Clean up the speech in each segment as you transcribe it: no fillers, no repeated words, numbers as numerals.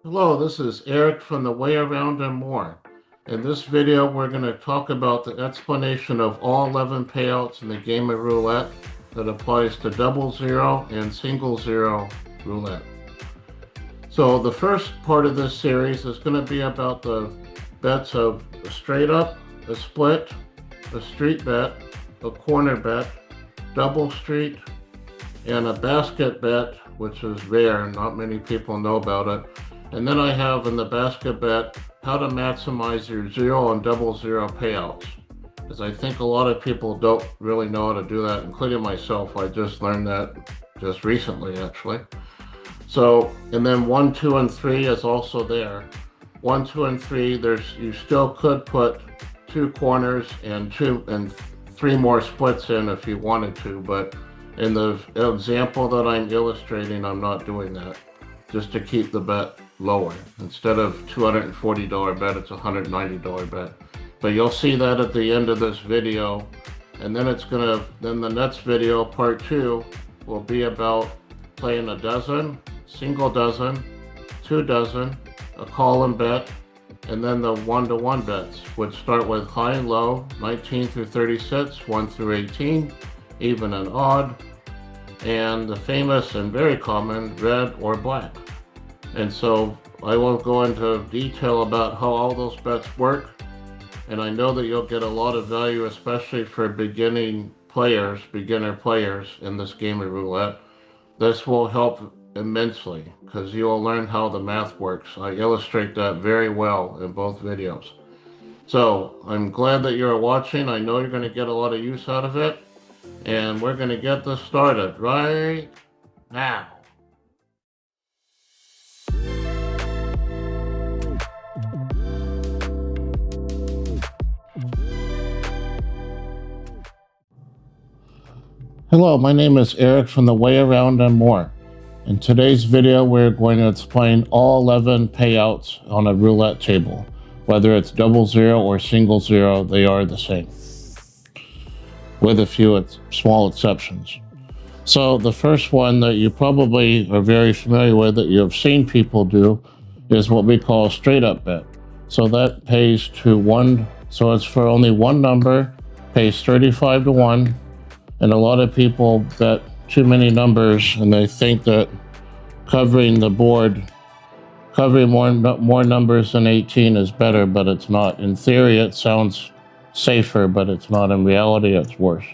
Hello, this is Eric from The Way Around and More. In this video, we're going to talk about the explanation of all 11 payouts in the game of roulette that applies to double zero and single zero roulette. So the first part of this series is going to be about the bets of a straight up, a split, a street bet, a corner bet, double street, and a basket bet, which is rare. Not many people know about it. And then I have in the basket bet how to maximize your zero and double zero payouts. Because I think a lot of people don't really know how to do that, including myself. I just learned that just recently, actually. So, and then 1, 2, and 3 is also there. 1, 2, and 3, you still could put 2 corners and 3 more splits in if you wanted to, but in the example that I'm illustrating, I'm not doing that, just to keep the bet lower. Instead of $240 bet, it's a $190 bet. But you'll see that at the end of this video, and then then the next video, part 2, will be about playing a dozen, single dozen, 2 dozen, a call-in bet, and then the 1-to-1 bets, which start with high and low, 19 through 36, 1 through 18, even and odd, and the famous and very common red or black. And so I won't go into detail about how all those bets work, and I know that you'll get a lot of value, especially for beginner players in this game of roulette. This will help immensely because you will learn how the math works. I illustrate that very well in both videos. So I'm glad that you're watching. I know you're going to get a lot of use out of it, and we're going to get this started right now. Hello, my name is Eric from The Way Around and More. In today's video, we're going to explain all 11 payouts on a roulette table. Whether it's double zero or single zero, they are the same, with a few small exceptions. So the first one that you probably are very familiar with, that you've seen people do, is what we call a straight up bet. So that pays to one, so it's for only one number, pays 35 to 1. And a lot of people bet too many numbers, and they think that covering the board, covering more numbers than 18 is better, but it's not. In theory, it sounds safer, but it's not. In reality, it's worse.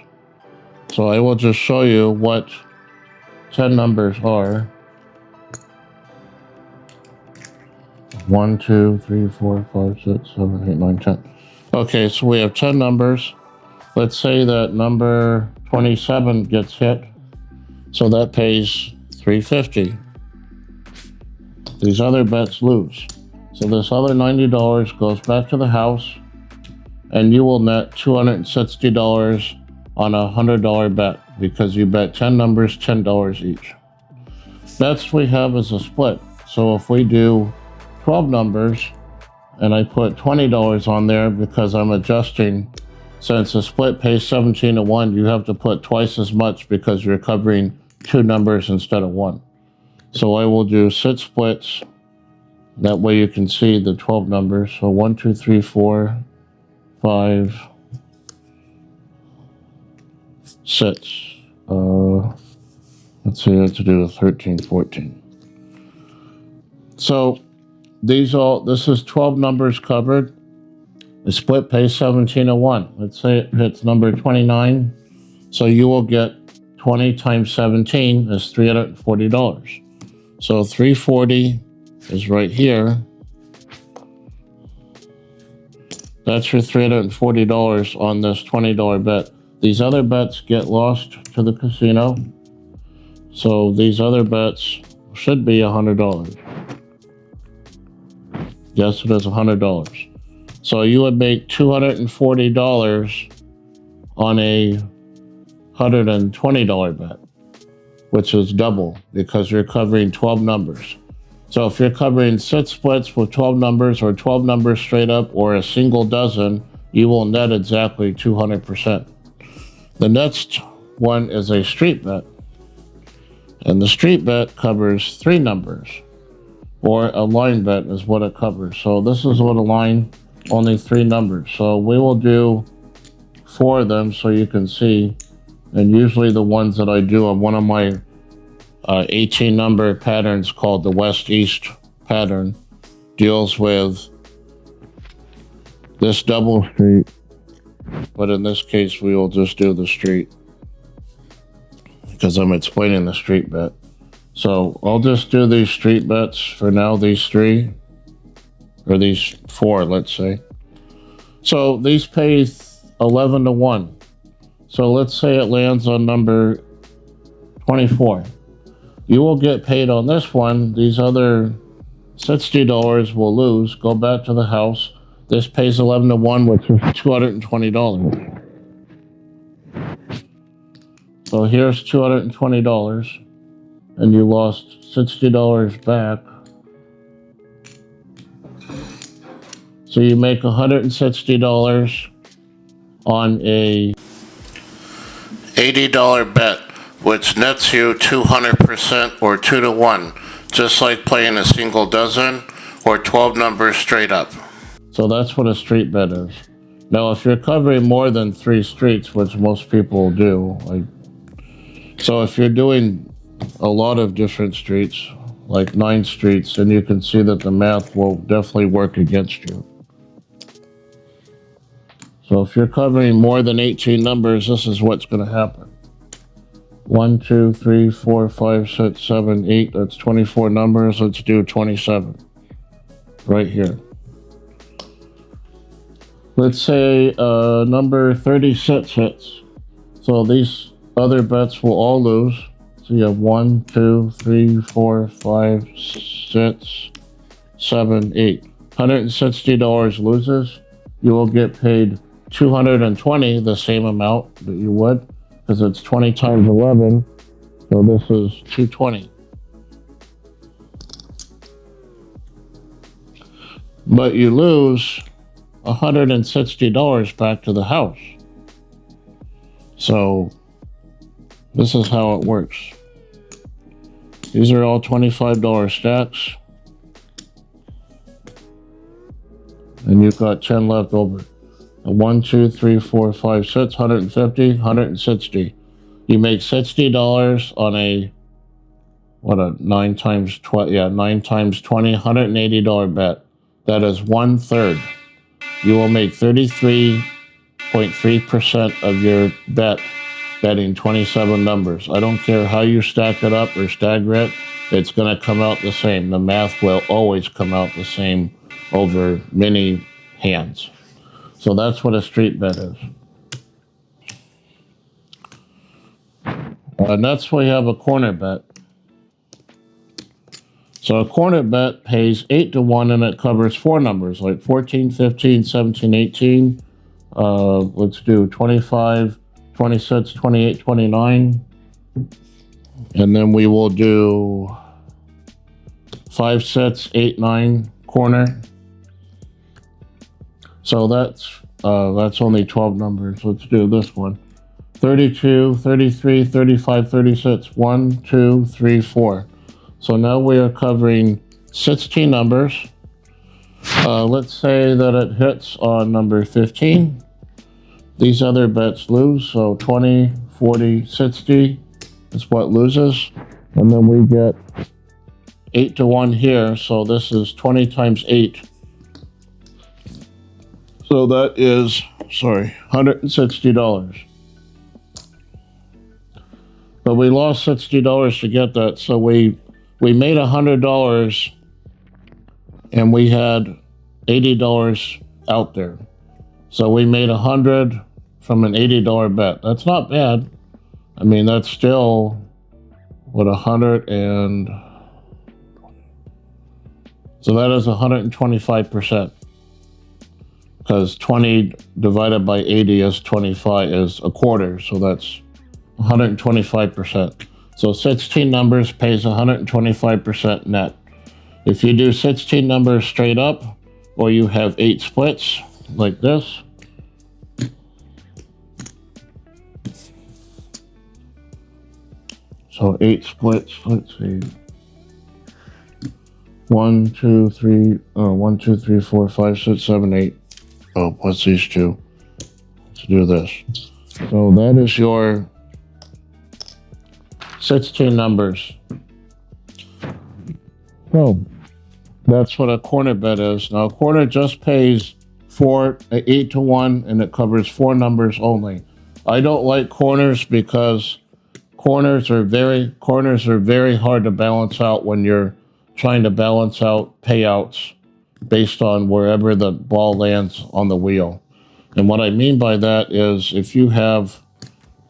So I will just show you what 10 numbers are. 1, 2, 3, 4, 5, 6, 7, 8, 9, 10. Okay, so we have 10 numbers. Let's say that number 27 gets hit, so that pays $350. These other bets lose. So this other $90 goes back to the house, and you will net $260 on a $100 bet because you bet 10 numbers, $10 each. Next we have is a split. So if we do 12 numbers, and I put $20 on there because I'm adjusting. Since the split pays 17 to 1, you have to put twice as much because you're covering 2 numbers instead of 1. So I will do 6 splits. That way you can see the 12 numbers. So 1, 2, 3, 4, 5, 6. Let's see, I have to do a 13, 14. So this is 12 numbers covered. The split pays 17 to 1. Let's say it hits number 29. So you will get 20 times 17 is $340. So 340 is right here. That's your $340 on this $20 bet. These other bets get lost to the casino. So these other bets should be $100. Yes, it is $100. So you would make $240 on a $120 bet, which is double because you're covering 12 numbers. So if you're covering 6 splits with 12 numbers or 12 numbers straight up or a single dozen, you will net exactly 200%. The next one is a street bet. And the street bet covers 3 numbers. or a line bet is what it covers. So this is what a line, only 3 numbers. So we will do 4 of them so you can see. And usually the ones that I do on one of my 18 number patterns called the West-East pattern deals with this double street. But in this case, we will just do the street because I'm explaining the street bet. So I'll just do these street bets for now, these 3, or these 4, let's say. So these pay 11 to 1. So let's say it lands on number 24. You will get paid on this one. These other $60 will lose. Go back to the house. This pays 11 to 1, which is $220. So here's $220, and you lost $60 back. So you make $160 on a $80 bet, which nets you 200% or 2 to 1, just like playing a single dozen or 12 numbers straight up. So that's what a street bet is. Now, if you're covering more than 3 streets, which most people do, so if you're doing a lot of different streets, like 9 streets, then you can see that the math will definitely work against you. So if you're covering more than 18 numbers, this is what's going to happen. 1, 2, 3, 4, 5, 6, 7, 8. That's 24 numbers. Let's do 27 right here. Let's say number 36 hits. So these other bets will all lose. So you have 1, 2, 3, 4, 5, 6, 7, 8. $160 loses. You will get paid $220, the same amount that you would, because it's 20 times 11. So this is $220. But you lose $160 back to the house. So this is how it works. These are all $25 stacks. And you've got 10 left over. 1, 2, 3, 4, 5, 6, 150, 160. You make $60 on a, what, a 9 times 20, yeah, 9 times 20, $180 bet. That is 1/3. You will make 33.3% of your bet betting 27 numbers. I don't care how you stack it up or stagger it, it's going to come out the same. The math will always come out the same over many hands. So that's what a street bet is. Next we have a corner bet. So a corner bet pays 8 to 1 and it covers 4 numbers like 14, 15, 17, 18. Let's do 25, 26, 28, 29. And then we will do 5, 6, 8, 9 corner. So that's only 12 numbers. Let's do this one. 32, 33, 35, 36. 1, 2, 3, 4. So now we are covering 16 numbers. Let's say that it hits on number 15. These other bets lose. So 20, 40, 60 is what loses. And then we get 8 to 1 here. So this is 20 times 8. So that is, $160. But we lost $60 to get that. So we made $100 and we had $80 out there. So we made $100 from an $80 bet. That's not bad. I mean, that's still, what, 100 and, so that is 125%. Because 20 divided by 80 is 25, is a quarter, so that's 125%. So 16 numbers pays 125% net. If you do 16 numbers straight up, or you have 8 splits, like this, so 8 splits, let's see, 1, 2, 3, 1, 2, 3, 4, 5, 6, 7, 8. Oh, plus these two to do this. So that is your 16 numbers. So that's what a corner bet is. Now a corner just pays 8 to 1, and it covers 4 numbers only. I don't like corners because corners are very hard to balance out when you're trying to balance out payouts based on wherever the ball lands on the wheel. And what I mean by that is if you have,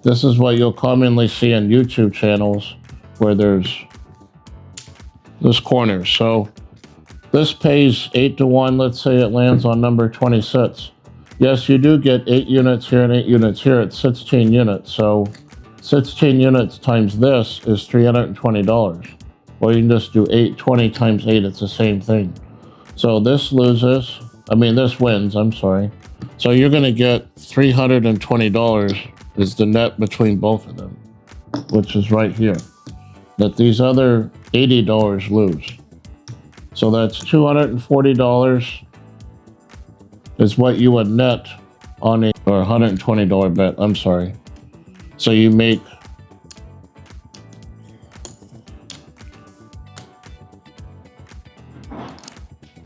this is what you'll commonly see on YouTube channels where there's this corner. So this pays 8 to 1. Let's say it lands on number 26. Yes, you do get 8 units here and 8 units here. It's 16 units. So 16 units times this is $320. Or you can just do 820 times 8. It's the same thing. So this loses. This wins. I'm sorry. So you're going to get $320 is the net between both of them, which is right here. That these other $80 lose. So that's $240 is what you would net on a $120 bet. I'm sorry. So you make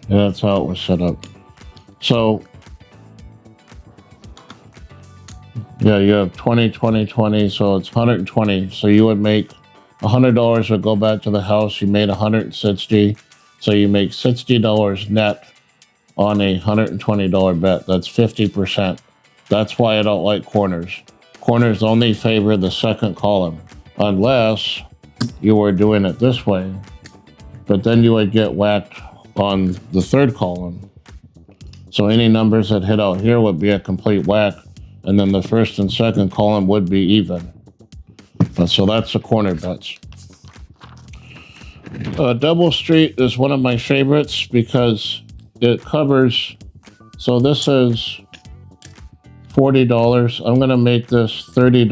that's how it was set up. So yeah, you have 20, 20, 20, so it's 120. So you would make $100 would go back to the house. You made 160. So you make $60 net on a $120 bet. That's 50%. That's why I don't like corners. Corners only favor the second column, unless you were doing it this way, but then you would get whacked on the third column. So any numbers that hit out here would be a complete whack, and then the first and second column would be even. So that's the corner bets. Double Street is one of my favorites because it covers, so this is $40. I'm going to make this $30.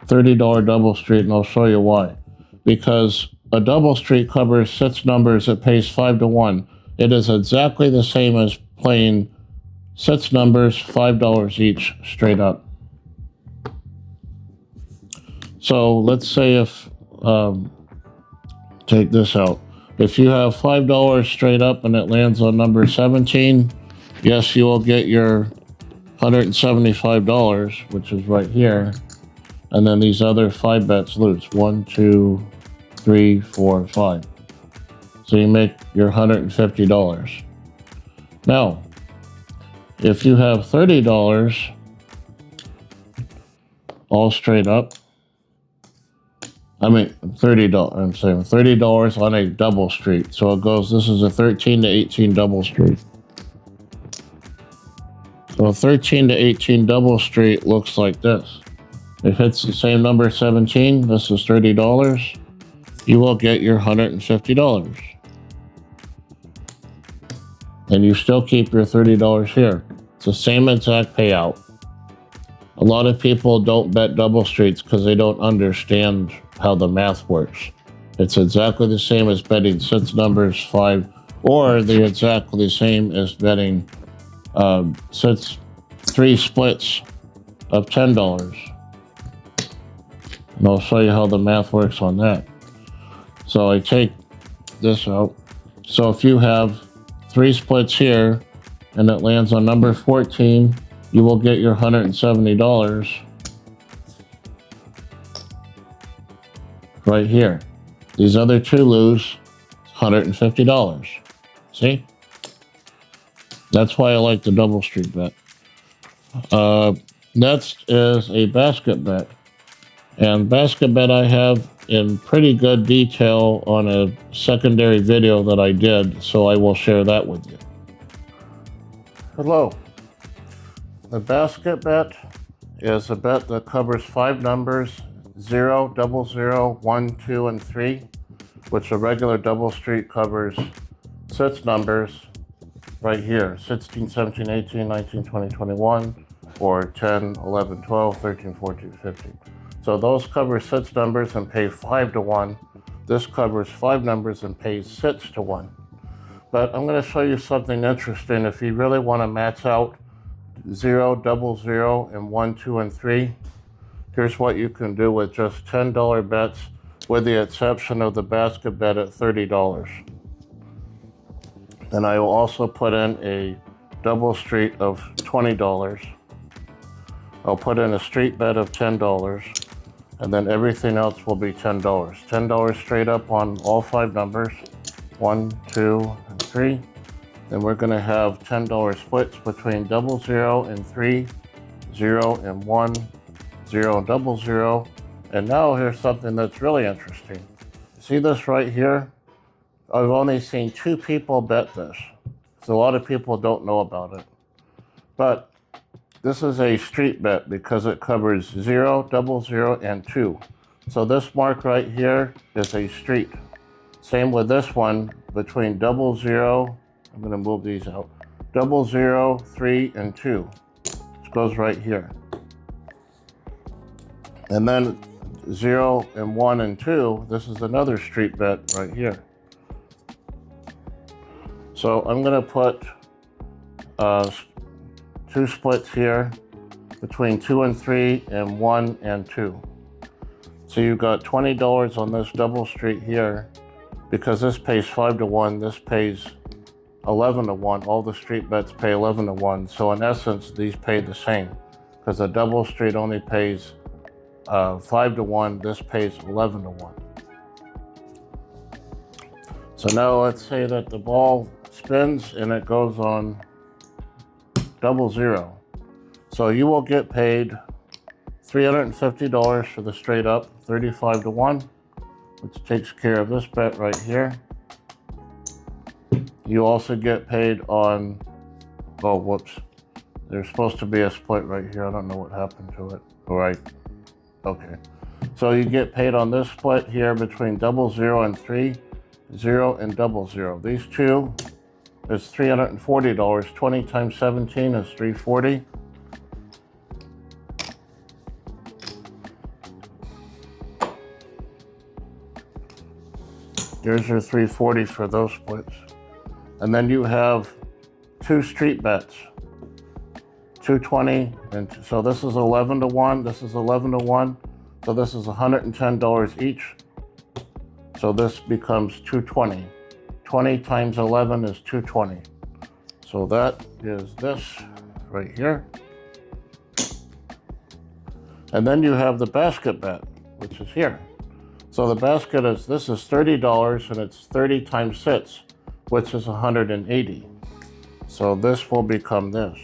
$30 Double Street, and I'll show you why. Because a Double Street covers 6 numbers, it pays 5 to 1. It is exactly the same as playing 6 numbers, $5 each, straight up. So let's say if, take this out. If you have $5 straight up and it lands on number 17, yes, you will get your $175, which is right here. And then these other 5 bets lose. 1, 2, 3, 4, 5. So you make your $150. Now, if you have $30 all straight up, $30, I'm saying $30 on a double street. So it goes, this is a 13 to 18 double street. So a 13 to 18 double street looks like this. If it's the same number 17, this is $30, you will get your $150. And you still keep your $30 here. It's the same exact payout. A lot of people don't bet double streets because they don't understand how the math works. It's exactly the same as betting 6 numbers, 5, or they're exactly the same as betting 3 splits of $10. And I'll show you how the math works on that. So I take this out. So if you have 3 splits here and it lands on number 14, you will get your $170 right here. These other 2 lose $150. See? That's why I like the double street bet. Next is a basket bet. And basket bet I have in pretty good detail on a secondary video that I did, so I will share that with you. Hello. The basket bet is a bet that covers 5 numbers, 0, 00, 1, 2, and 3, which a regular double street covers 6 numbers right here, 16, 17, 18, 19, 20, 21, or 10, 11, 12, 13, 14, 15. So those cover 6 numbers and pay 5 to 1. This covers 5 numbers and pays 6 to 1. But I'm going to show you something interesting. If you really want to max out 0, 00, and 1, 2, and 3, here's what you can do with just $10 bets, with the exception of the basket bet at $30. Then I will also put in a double street of $20. I'll put in a street bet of $10, and then everything else will be $10. $10 straight up on all 5 numbers, 1, 2, and 3. Then we're going to have $10 splits between 00 and 3, 0 and 1, 0 and 00. And now here's something that's really interesting. See this right here? I've only seen 2 people bet this. So a lot of people don't know about it. But this is a street bet because it covers 0, 00, and 2. So this mark right here is a street. Same with this one between 00, I'm going to move these out, 00, 3, and 2. This goes right here. And then 0 and 1 and 2, this is another street bet right here. So I'm going to put 2 splits here between 2 and 3 and 1 and 2. So you've got $20 on this double street here. Because this pays 5 to 1, this pays 11 to 1. All the street bets pay 11 to 1. So in essence, these pay the same. Because the double street only pays 5 to 1, this pays 11 to 1. So now let's say that the ball spins and it goes on 00. So you will get paid $350 for the straight up, 35 to 1, which takes care of this bet right here. You also get paid on, oh, whoops. There's supposed to be a split right here. I don't know what happened to it. All right. Okay. So you get paid on this split here between 00 and 3, 0 and 00. These two is $340. 20 times 17 is $340. There's your $340 for those splits. And then you have 2 street bets. 220, and so this is 11 to 1, this is 11 to 1, so this is $110 each. So this becomes 220. 20 times 11 is 220. So that is this right here. And then you have the basket bet, which is here. So the basket is, this is $30 and it's 30 times 6, which is 180. So this will become this.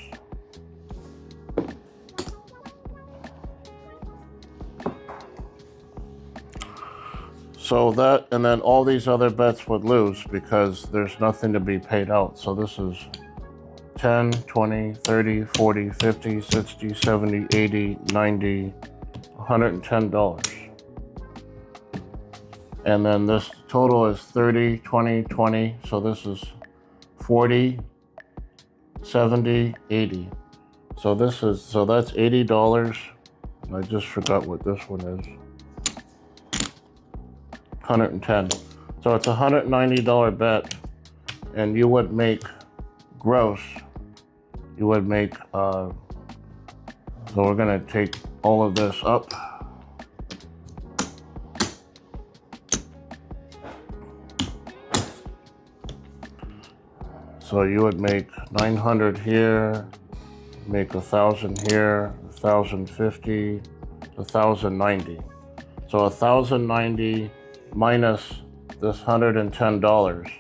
So that, and then all these other bets would lose because there's nothing to be paid out. So this is 10, 20, 30, 40, 50, 60, 70, 80, 90, $110. And then this total is 30, 20, 20. So this is 40, 70, 80. So this is, so that's $80. I just forgot what this one is. 110. So it's a $190 bet, and you would make gross. You would make, so we're gonna take all of this up. So you would make 900 here, make 1,000 here, 1,050, 1,090. So 1,090 minus this $110.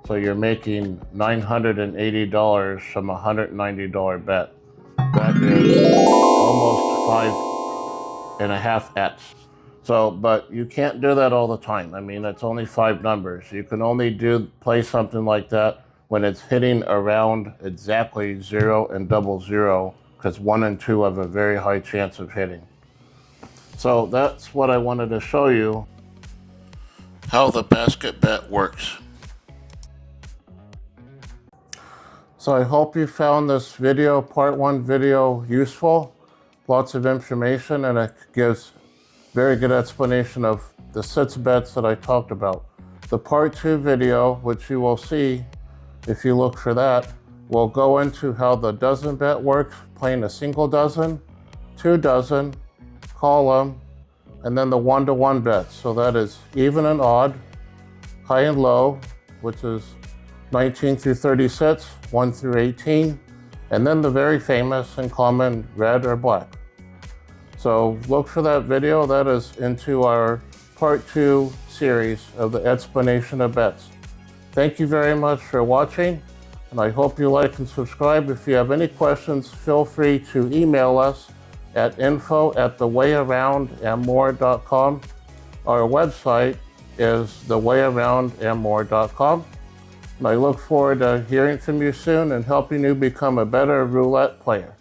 So you're making $980 from a $190 bet. That is almost 5.5x. So, but you can't do that all the time. I mean, it's only 5 numbers. You can only play something like that when it's hitting around exactly 0 and 00, because 1 and 2 have a very high chance of hitting. So that's what I wanted to show you, how the basket bet works. So I hope you found this video, part 1 video, useful. Lots of information, and it gives very good explanation of the 6 bets that I talked about. The part 2 video, which you will see if you look for that, will go into how the dozen bet works, playing a single dozen, 2 dozen, column, and then the 1-to-1 bets. So that is even and odd, high and low, which is 19 through 36, 1 through 18, and then the very famous and common red or black. So look for that video. That is into our part 2 series of the explanation of bets. Thank you very much for watching, and I hope you like and subscribe. If you have any questions, feel free to email us at info@thewayaroundandmore.com. Our website is thewayaroundandmore.com. And I look forward to hearing from you soon and helping you become a better roulette player.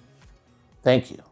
Thank you.